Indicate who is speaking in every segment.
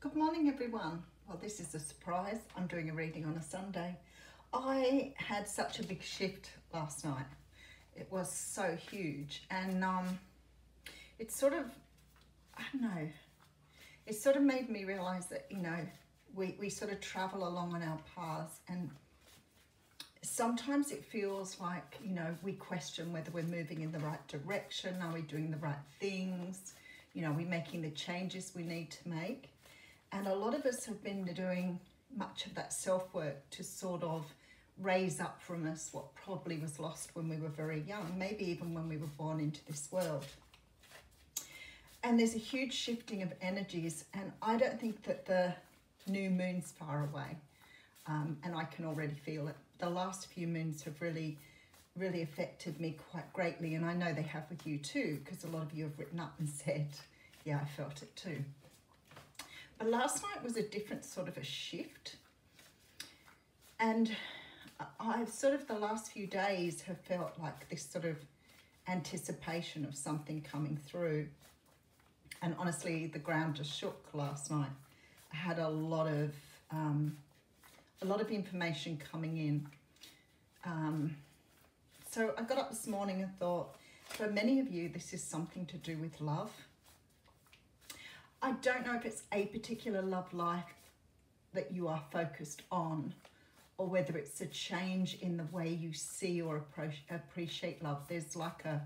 Speaker 1: Good morning, everyone. Well, this is a surprise. I'm doing a reading on a Sunday. I had such a big shift last night. It was so huge, and it sort of, I don't know, it sort of made me realize that, you know, we sort of travel along on our paths, and sometimes it feels like, you know, we question whether we're moving in the right direction. Are we doing the right things? You know, are we making the changes we need to make? And a lot of us have been doing much of that self-work to sort of raise up from us what probably was lost when we were very young, maybe even when we were born into this world. And there's a huge shifting of energies, and I don't think that the new moon's far away, and I can already feel it. The last few moons have really affected me quite greatly, and I know they have with you too, because a lot of you have written up and said, yeah, I felt it too. But last night was a different sort of a shift, and I've sort of the last few days have felt like this sort of anticipation of something coming through. And honestly, the ground just shook last night. I had a lot of information coming in. So I got up this morning and thought, for many of you, this is something to do with love. I don't know if it's a particular love life that you are focused on, or whether it's a change in the way you see or appreciate love. There's like a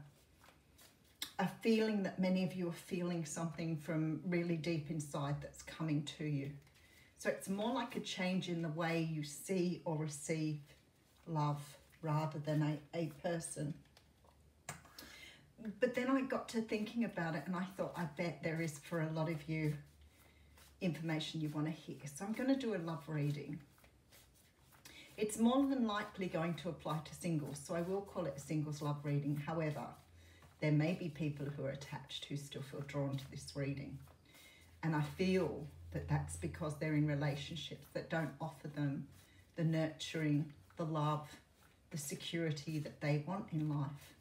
Speaker 1: feeling that many of you are feeling something from really deep inside that's coming to you. So it's more like a change in the way you see or receive love rather than a person. But then I got to thinking about it, and I thought, I bet there is, for a lot of you, information you want to hear. So I'm going to do a love reading. It's more than likely going to apply to singles, so I will call it a singles love reading. However, there may be people who are attached who still feel drawn to this reading. And I feel that that's because they're in relationships that don't offer them the nurturing, the love, the security that they want in life.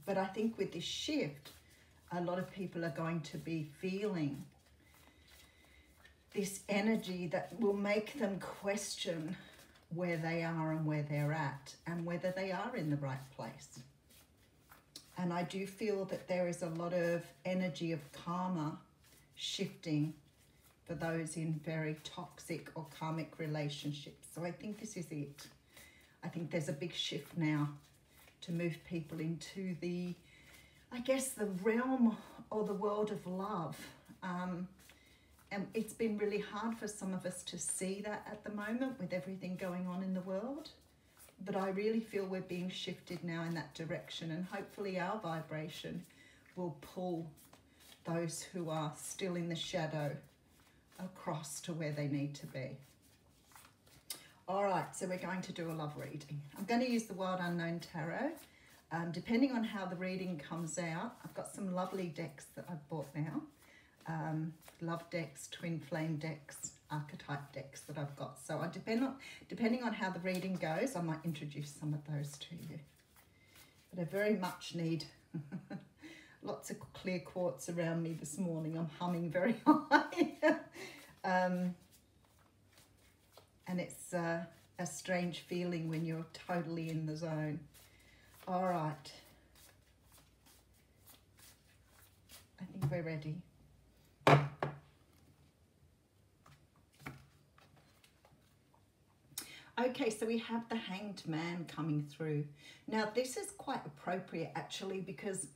Speaker 1: But I think with this shift, a lot of people are going to be feeling this energy that will make them question where they are and where they're at, and whether they are in the right place. And I do feel that there is a lot of energy of karma shifting for those in very toxic or karmic relationships. So I think this is it. I think there's a big shift now to move people into the, I guess, the realm or the world of love. And it's been really hard for some of us to see that at the moment with everything going on in the world. But I really feel we're being shifted now in that direction, and hopefully our vibration will pull those who are still in the shadow across to where they need to be. All right, so we're going to do a love reading. I'm going to use the Wild Unknown Tarot. Depending on how the reading comes out, I've got some lovely decks that I've bought now. Love decks, twin flame decks, archetype decks that I've got. So depending on how the reading goes, I might introduce some of those to you. But I very much need lots of clear quartz around me this morning. I'm humming very high. And it's a strange feeling when you're totally in the zone. All right. I think we're ready. Okay, so we have the Hanged Man coming through. Now, this is quite appropriate, actually, because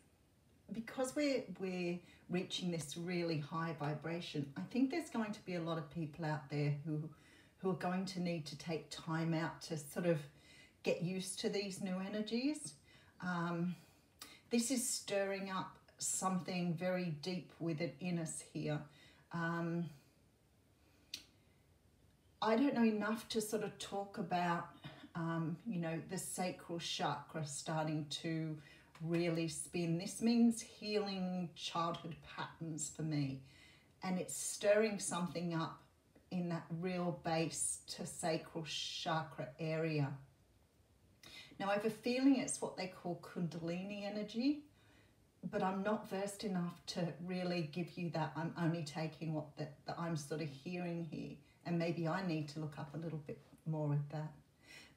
Speaker 1: we're reaching this really high vibration. I think there's going to be a lot of people out there who are going to need to take time out to sort of get used to these new energies. This is stirring up something very deep within us here. I don't know enough to sort of talk about, you know, the sacral chakra starting to really spin. This means healing childhood patterns for me. And it's stirring something up in that real base to sacral chakra area. Now, I have a feeling it's what they call Kundalini energy. but I'm not versed enough to really give you that. I'm only taking what that I'm sort of hearing here, and maybe I need to look up a little bit more of that.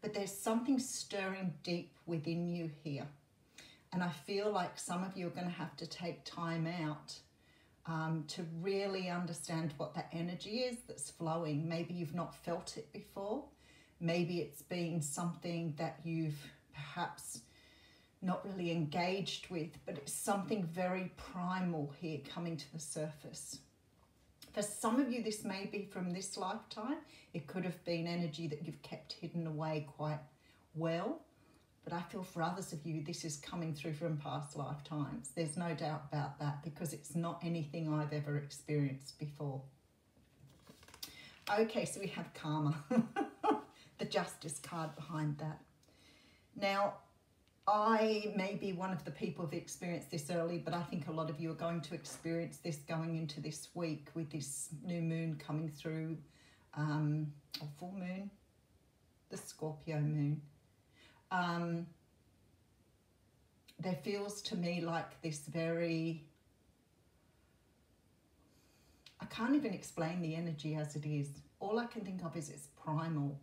Speaker 1: But there's something stirring deep within you here, and I feel like some of you are going to have to take time out to really understand what that energy is that's flowing. Maybe you've not felt it before. Maybe it's been something that you've perhaps not really engaged with, but it's something very primal here coming to the surface. For some of you, this may be from this lifetime. It could have been energy that you've kept hidden away quite well. But I feel for others of you, this is coming through from past lifetimes. There's no doubt about that, because it's not anything I've ever experienced before. Okay, so we have karma, the justice card behind that. Now, I may be one of the people who've experienced this early, but I think a lot of you are going to experience this going into this week with this new moon coming through, or full moon, the Scorpio moon. There feels to me like this very, I can't even explain the energy as it is. All I can think of is it's primal.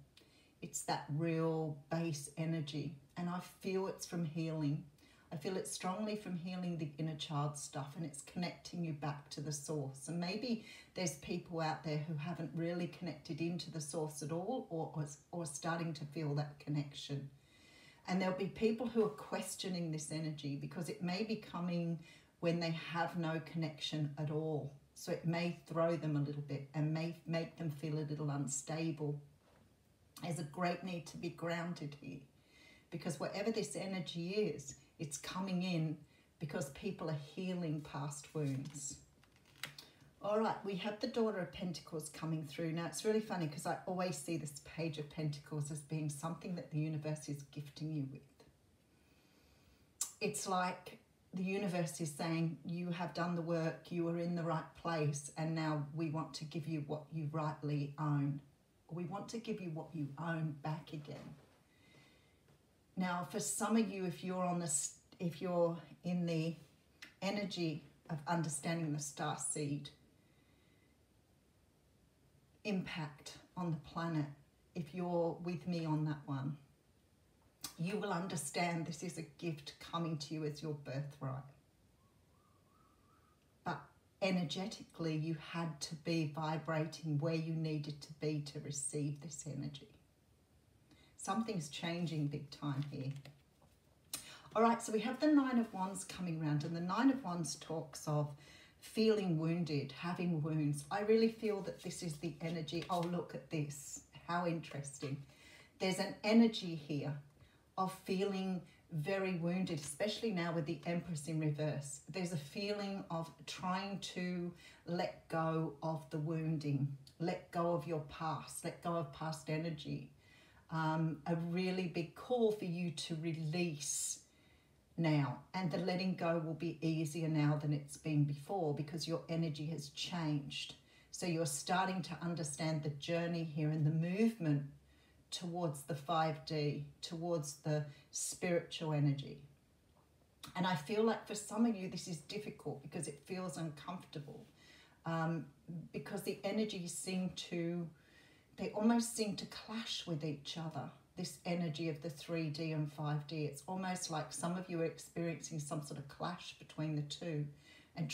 Speaker 1: It's that real base energy. And I feel it's from healing. I feel it's strongly from healing the inner child stuff, and it's connecting you back to the source. And maybe there's people out there who haven't really connected into the source at all, or starting to feel that connection. And there'll be people who are questioning this energy, because it may be coming when they have no connection at all. So it may throw them a little bit and may make them feel a little unstable. There's a great need to be grounded here, because whatever this energy is, it's coming in because people are healing past wounds. All right, we have the Daughter of Pentacles coming through. Now, it's really funny because I always see this Page of Pentacles as being something that the universe is gifting you with. It's like the universe is saying, you have done the work, you are in the right place, and now we want to give you what you rightly own. We want to give you what you own back again. Now, for some of you, if you're in the energy of understanding the star seed impact on the planet, if you're with me on that one, you will understand this is a gift coming to you as your birthright. But energetically, you had to be vibrating where you needed to be to receive this energy. Something's changing big time here. All right, so we have the Nine of Wands coming around, and the Nine of Wands talks of feeling wounded, having wounds. I really feel that this is the energy. Oh, look at this. How interesting. There's an energy here of feeling very wounded, especially now with the Empress in reverse. There's a feeling of trying to let go of the wounding, let go of your past, let go of past energy. A really big call for you to release now, and the letting go will be easier now than it's been before, because your energy has changed. So you're starting to understand the journey here and the movement towards the 5D, towards the spiritual energy. And I feel like for some of you this is difficult because it feels uncomfortable, because the energies they almost seem to clash with each other. This energy of the 3D and 5D, it's almost like some of you are experiencing some sort of clash between the two, and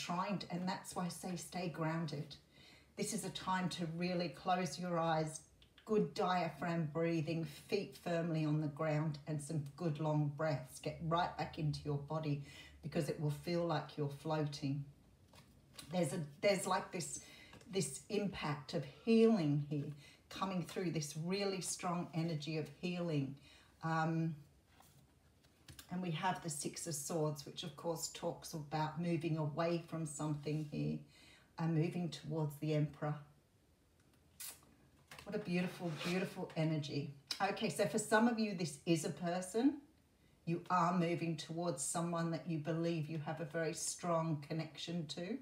Speaker 1: that's why I say stay grounded. This is a time to really close your eyes, good diaphragm breathing, feet firmly on the ground, and some good long breaths. Get right back into your body, because it will feel like you're floating. There's like this impact of healing here, coming through, this really strong energy of healing. And we have the Six of Swords, which of course talks about moving away from something here and moving towards the Emperor. What a beautiful, beautiful energy. Okay, so for some of you, this is a person. You are moving towards someone that you believe you have a very strong connection to.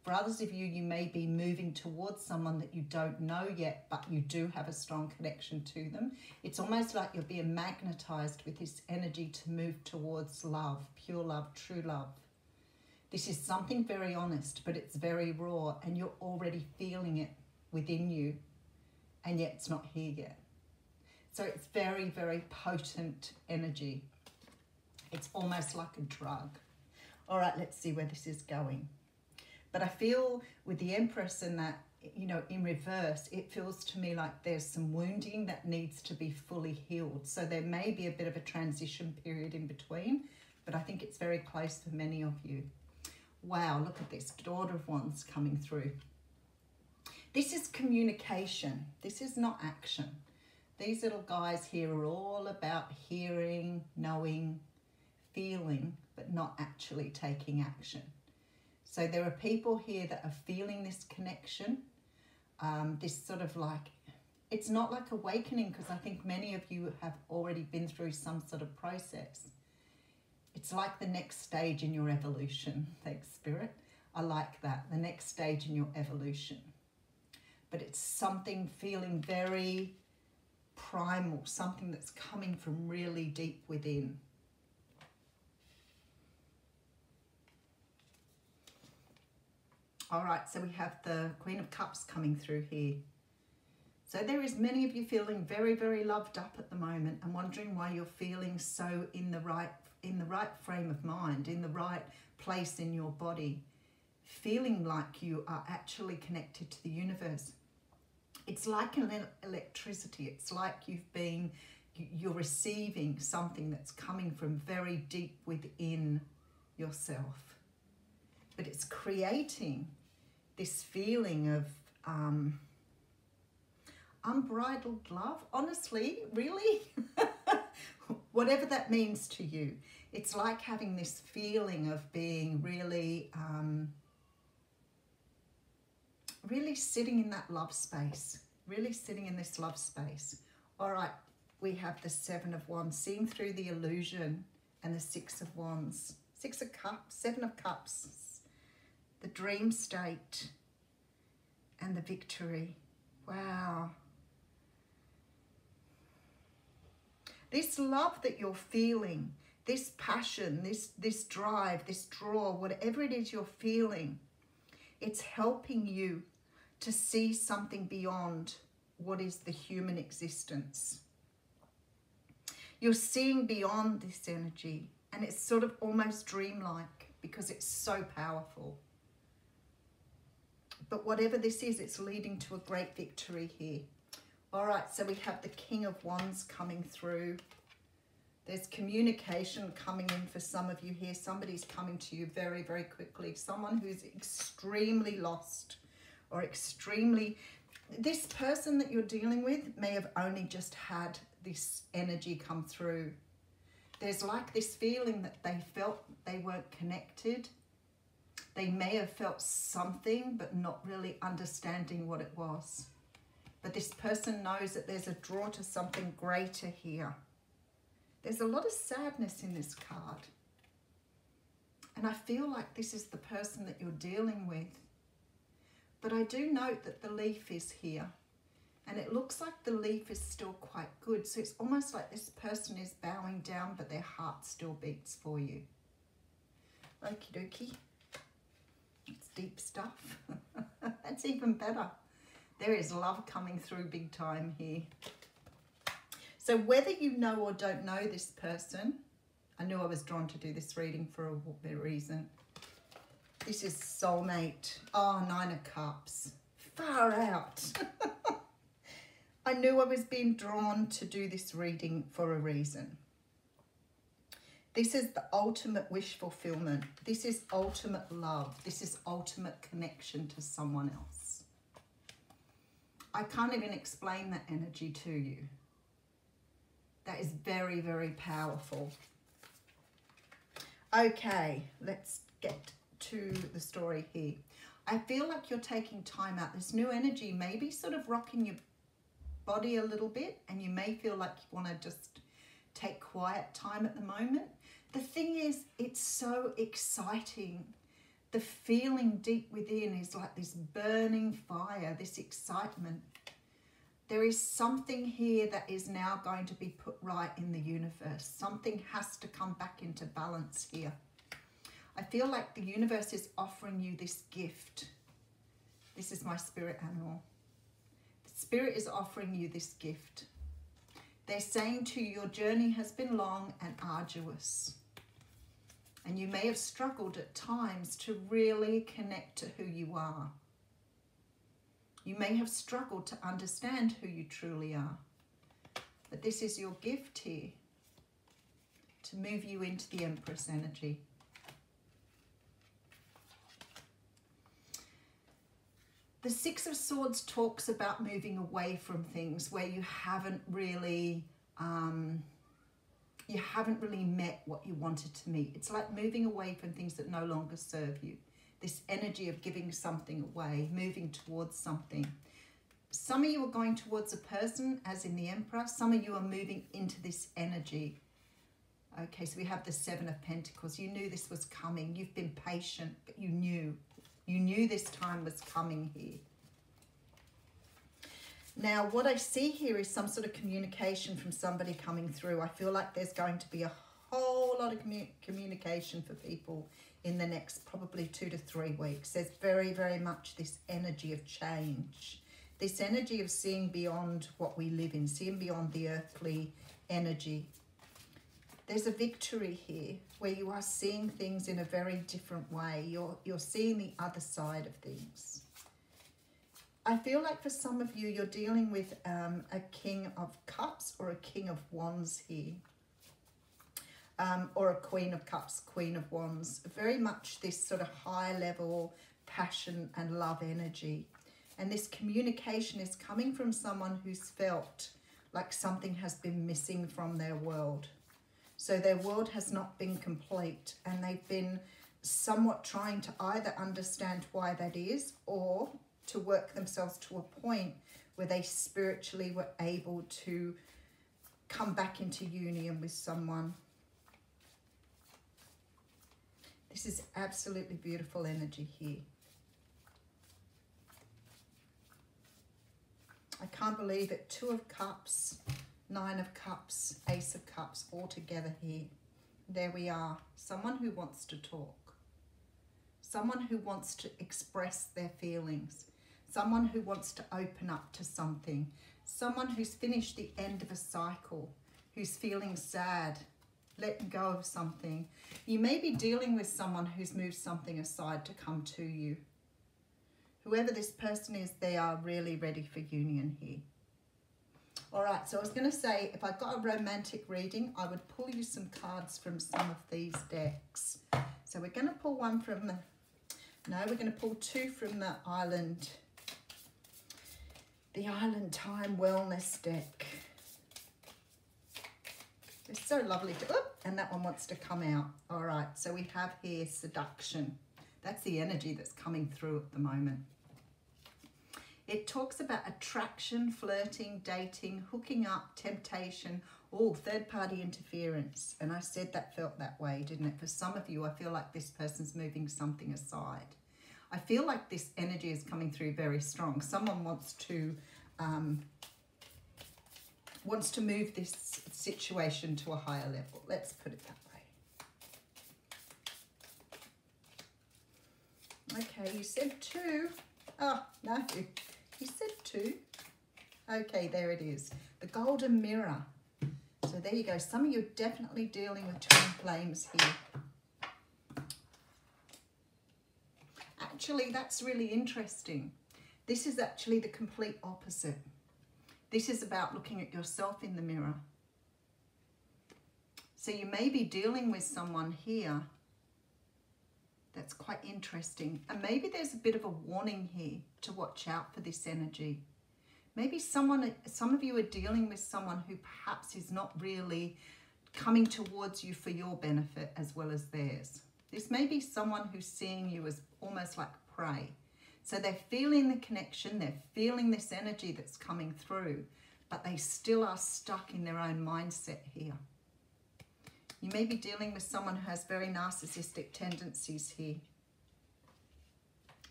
Speaker 1: For others of you, you may be moving towards someone that you don't know yet, but you do have a strong connection to them. It's almost like you're being magnetized with this energy to move towards love, pure love, true love. This is something very honest, but it's very raw, and you're already feeling it within you, and yet it's not here yet. So it's very, very potent energy. It's almost like a drug. All right, let's see where this is going. But I feel with the Empress and that, you know, in reverse, it feels to me like there's some wounding that needs to be fully healed. So there may be a bit of a transition period in between, but I think it's very close for many of you. Wow, look at this, Daughter of Wands coming through. This is communication. This is not action. These little guys here are all about hearing, knowing, feeling, but not actually taking action. So there are people here that are feeling this connection, this sort of like, it's not like awakening, because I think many of you have already been through some sort of process. It's like the next stage in your evolution. Thanks, Spirit. I like that, the next stage in your evolution. But it's something feeling very primal, something that's coming from really deep within. All right, so we have the Queen of Cups coming through here. So there is many of you feeling very, very loved up at the moment and wondering why you're feeling so in the right frame of mind, in the right place in your body, feeling like you are actually connected to the universe. It's like an electricity. It's like you're receiving something that's coming from very deep within yourself. But it's creating this feeling of unbridled love. Honestly, really, whatever that means to you, it's like having this feeling of being really, really sitting in that love space, really sitting in this love space. All right, we have the Seven of Wands, seeing through the illusion, and the Six of Wands, Six of Cups, Seven of Cups, the dream state, and the victory. Wow. This love that you're feeling, this passion, this drive, this draw, whatever it is you're feeling, it's helping you to see something beyond what is the human existence. You're seeing beyond this energy, and it's sort of almost dreamlike because it's so powerful. But whatever this is, it's leading to a great victory here. All right, so we have the King of Wands coming through. There's communication coming in for some of you here. Somebody's coming to you very, very quickly. Someone who's extremely lost or extremely... This person that you're dealing with may have only just had this energy come through. There's like this feeling that they felt they weren't connected. They may have felt something, but not really understanding what it was. But this person knows that there's a draw to something greater here. There's a lot of sadness in this card. And I feel like this is the person that you're dealing with. But I do note that the leaf is here. And it looks like the leaf is still quite good. So it's almost like this person is bowing down, but their heart still beats for you. Okie dokie. It's deep stuff. That's even better. There is love coming through big time here. So whether you know or don't know this person, I knew I was drawn to do this reading for a reason. This is soulmate. Oh, Nine of Cups. Far out. I knew I was being drawn to do this reading for a reason. This is the ultimate wish fulfillment. This is ultimate love. This is ultimate connection to someone else. I can't even explain that energy to you. That is very, very powerful. Okay, let's get to the story here. I feel like you're taking time out. This new energy may be sort of rocking your body a little bit, and you may feel like you want to just take quiet time at the moment. The thing is, it's so exciting. The feeling deep within is like this burning fire, this excitement. There is something here that is now going to be put right in the universe. Something has to come back into balance here. I feel like the universe is offering you this gift. This is my spirit animal. The spirit is offering you this gift. They're saying to you, your journey has been long and arduous. And you may have struggled at times to really connect to who you are. You may have struggled to understand who you truly are. But this is your gift here to move you into the Empress energy. The Six of Swords talks about moving away from things where you haven't really met what you wanted to meet. It's like moving away from things that no longer serve you. This energy of giving something away, moving towards something. Some of you are going towards a person, as in the Emperor. Some of you are moving into this energy. Okay, so we have the Seven of Pentacles. You knew this was coming. You've been patient, but you knew. You knew this time was coming here. Now, what I see here is some sort of communication from somebody coming through. I feel like there's going to be a whole lot of communication for people in the next probably 2 to 3 weeks. There's very, very much this energy of change. This energy of seeing beyond what we live in, seeing beyond the earthly energy. There's a victory here where you are seeing things in a very different way. You're seeing the other side of things. I feel like for some of you, you're dealing with a King of Cups or a King of Wands here. Or a Queen of Cups, Queen of Wands. Very much this sort of high level passion and love energy. And this communication is coming from someone who's felt like something has been missing from their world. So their world has not been complete, and they've been somewhat trying to either understand why that is, or to work themselves to a point where they spiritually were able to come back into union with someone. This is absolutely beautiful energy here. I can't believe it. 2 of Cups, 9 of Cups, Ace of Cups all together here. There we are. Someone who wants to talk. Someone who wants to express their feelings. Someone who wants to open up to something. Someone who's finished the end of a cycle, who's feeling sad, letting go of something. You may be dealing with someone who's moved something aside to come to you. Whoever this person is, they are really ready for union here. All right, so I was going to say, if I got a romantic reading, I would pull you some cards from some of these decks. So we're going to pull one from the... No, we're going to pull 2 from the Island Time Wellness deck. It's so lovely to... Oh, and that one wants to come out. All right, so we have here Seduction. That's the energy that's coming through at the moment. It talks about attraction, flirting, dating, hooking up, temptation, all third-party interference. And I said that felt that way, didn't it? For some of you, I feel like this person's moving something aside. I feel like this energy is coming through very strong. Someone wants to move this situation to a higher level. Let's put it that way. Okay, you said 2. Oh, no. You said 2. Okay, there it is. The Golden Mirror. So there you go. Some of you are definitely dealing with twin flames here. Actually, that's really interesting. This is actually the complete opposite. This is about looking at yourself in the mirror. So you may be dealing with someone here. That's quite interesting. And maybe there's a bit of a warning here to watch out for this energy. Maybe some of you are dealing with someone who perhaps is not really coming towards you for your benefit as well as theirs. This may be someone who's seeing you as almost like prey. So they're feeling the connection, they're feeling this energy that's coming through, but they still are stuck in their own mindset here. You may be dealing with someone who has very narcissistic tendencies here.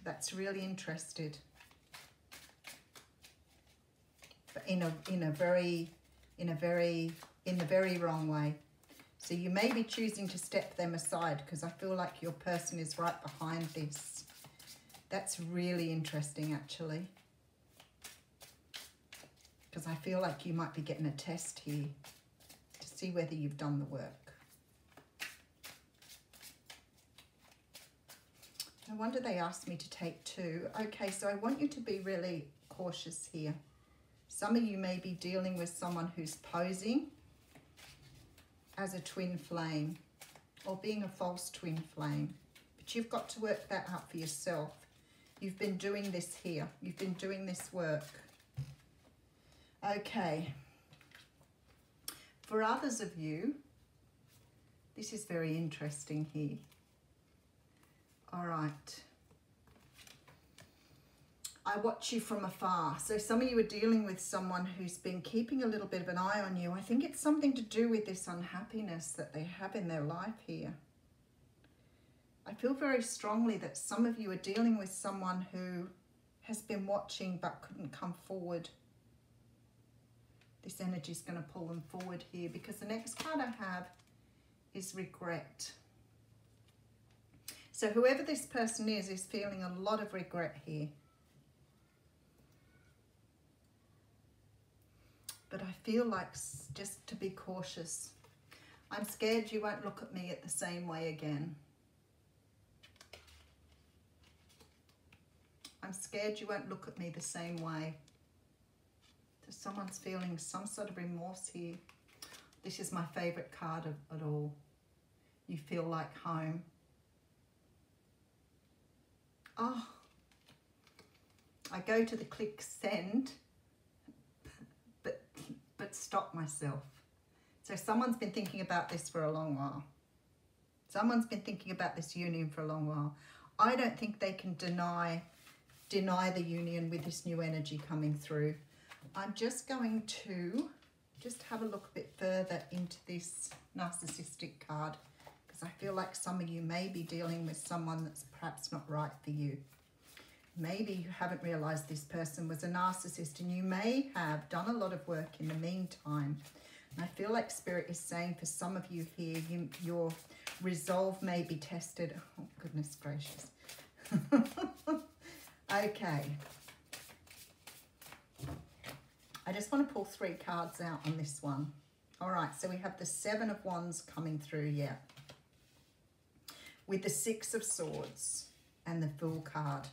Speaker 1: That's really interested. But in the very wrong way. So you may be choosing to step them aside because I feel like your person is right behind this. That's really interesting, actually. Because I feel like you might be getting a test here to see whether you've done the work. No wonder they asked me to take 2. Okay, so I want you to be really cautious here. Some of you may be dealing with someone who's posing as a twin flame or being a false twin flame. But you've got to work that out for yourself. You've been doing this here. You've been doing this work. Okay. For others of you, this is very interesting here. All right. I watch you from afar. So some of you are dealing with someone who's been keeping a little bit of an eye on you. I think it's something to do with this unhappiness that they have in their life here. I feel very strongly that some of you are dealing with someone who has been watching but couldn't come forward. This energy is going to pull them forward here because the next card I have is regret. So whoever this person is feeling a lot of regret here. But I feel like just to be cautious. I'm scared you won't look at me at the same way again. I'm scared you won't look at me the same way. So someone's feeling some sort of remorse here. This is my favourite card of it all. You feel like home. Oh, I go to the click send, but stop myself. So someone's been thinking about this for a long while. Someone's been thinking about this union for a long while. I don't think they can deny the union with this new energy coming through. I'm just going to just have a look a bit further into this narcissistic card. I feel like some of you may be dealing with someone that's perhaps not right for you. Maybe you haven't realized this person was a narcissist and you may have done a lot of work in the meantime. And I feel like Spirit is saying for some of you here, your resolve may be tested. Oh, goodness gracious. Okay. I just want to pull 3 cards out on this one. All right, so we have the 7 of Wands coming through, yeah. With the 6 of Swords and the Fool card.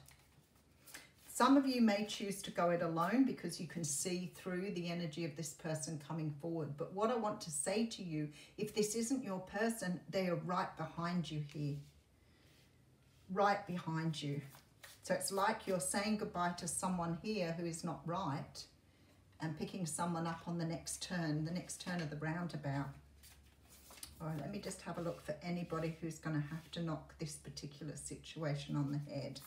Speaker 1: Some of you may choose to go it alone because you can see through the energy of this person coming forward. But what I want to say to you, if this isn't your person, they are right behind you here. Right behind you. So it's like you're saying goodbye to someone here who is not right and picking someone up on the next turn of the roundabout. All right, let me just have a look for anybody who's going to have to knock this particular situation on the head.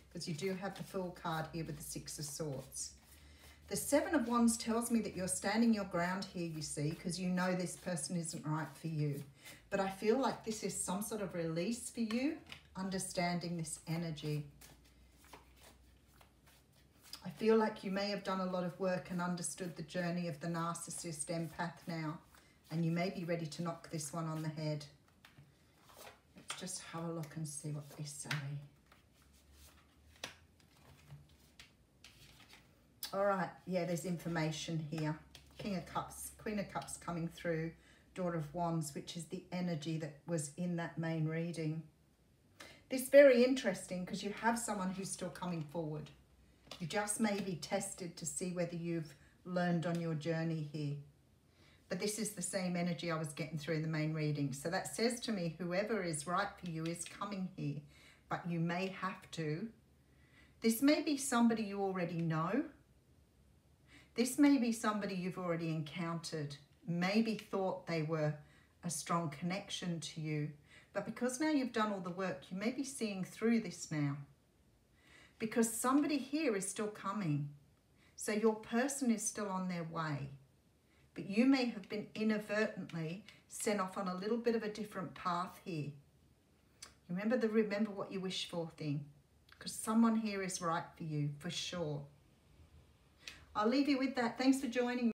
Speaker 1: Because you do have the Fool card here with the 6 of Swords. The 7 of Wands tells me that you're standing your ground here, you see, because you know this person isn't right for you. But I feel like this is some sort of release for you, understanding this energy. I feel like you may have done a lot of work and understood the journey of the narcissist empath now. And you may be ready to knock this one on the head. Let's just have a look and see what they say. All right, yeah, there's information here. King of Cups, Queen of Cups coming through, Daughter of Wands, which is the energy that was in that main reading. This is very interesting because you have someone who's still coming forward. You just may be tested to see whether you've learned on your journey here. But this is the same energy I was getting through in the main reading. So that says to me, whoever is right for you is coming here, but you may have to. This may be somebody you already know. This may be somebody you've already encountered, maybe thought they were a strong connection to you. But because now you've done all the work, you may be seeing through this now. Because somebody here is still coming. So your person is still on their way. But you may have been inadvertently sent off on a little bit of a different path here. Remember the remember what you wish for thing. Because someone here is right for you, for sure. I'll leave you with that. Thanks for joining me.